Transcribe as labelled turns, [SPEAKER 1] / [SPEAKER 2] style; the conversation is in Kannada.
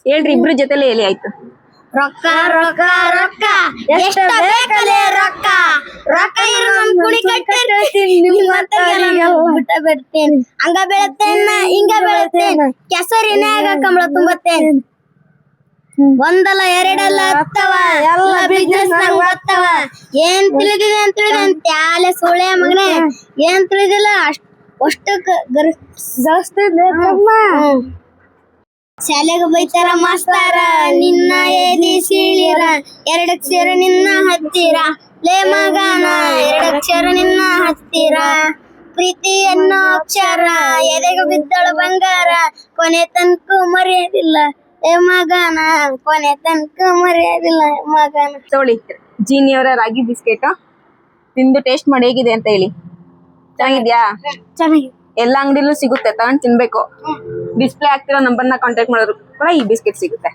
[SPEAKER 1] ಹೇಳ್ರಿ, ಇಬ್ರು ಜೊತೆಲೆ ಹೇಳಿ ಆಯ್ತು.
[SPEAKER 2] ರೊಕ್ಕ ರೊಕ್ಕ ರೊಕ್ಕ ಎಷ್ಟ ಬೇಕಲೇ ರೊಕ್ಕ ರೊಕ್ಕ ಇರೋನ್ ಕುಣಿ ಕಟ್ಟಿರ್ತೀನಿ ನಿಮ್ಮಂತಗೆಲ್ಲ ಬಿಟ್ಟ ಬಿಡ್ತೇನೆ. ಹಂಗ ಬೆಳತೇನ ಹಿಂಗ ಬೆಳತೇನ ಕೆಸರಿನ್ಯಾಗ ಕಮಲ ತುಂಬತ್ತೇನ್. ಒಂದಲ್ಲ ಎರಡಲ್ಲ ಹತ್ತವ ಎಲ್ಲ ಬಿಸ್ನೆಸ್ ನಾಗ ಓದ್ತವ. ಏನ್ ತಿಳಿದಿದೆ ಅಂತ ತ್ಯಾಲೆ ಸುಳೆ ಮಗನೇ, ಏನ್ ತಿಳಿದಿಲ್ಲ ಅಷ್ಟು ಗಳಿಸ್ತಿದ್ದೆ. ಶಾಲೆಗೆ ಬೈತಾರ ಮಾಸ್ತಾರ ನಿನ್ನ ಏದಿ ಸೀಳಿರ, ಎರಡಕ್ಷರ ನಿನ್ನ ಹತ್ತಿರ ಲೇ ಮಗನ, ಎರಡಕ್ಷರ ನಿನ್ನ ಹತ್ತಿರ. ಪ್ರೀತಿ ಅನ್ನೋ ಅಕ್ಷರ ಎದೆಗೆ ಬಿದ್ದಳ ಬಂಗಾರ, ಕೊನೆ ತನಕ ಮರೆಯೋದಿಲ್ಲ ಏ ಮಗನ, ಕೊನೆ ತನಕ ಮರೆಯೋದಿಲ್ಲ ಮಗನ.
[SPEAKER 1] ತಗೊಳ್ಳಿ ಜೀನಿ ಅವರ ರಾಗಿ ಬಿಸ್ಕೆಟ್ ತಿಂದು ಟೇಸ್ಟ್ ಮಾಡಿ ಹೇಗಿದೆ ಅಂತ ಹೇಳಿ. ಚೆನ್ನಾಗಿದ್ಯಾ?
[SPEAKER 2] ಚೆನ್ನಾಗಿದೆ.
[SPEAKER 1] ಎಲ್ಲ ಅಂಗಡಿಲೂ ಸಿಗುತ್ತೆ, ತಗೊಂಡ್ ತಿನ್ಬೇಕು. ಡಿಸ್ಪ್ಲೇ ಆಗ್ತಿರೋ ನಂಬರ್ನ ಕಾಂಟ್ಯಾಕ್ಟ್ ಮಾಡೋರು ಕೂಡ ಈ ಬಿಸ್ಕೆಟ್ ಸಿಗುತ್ತೆ.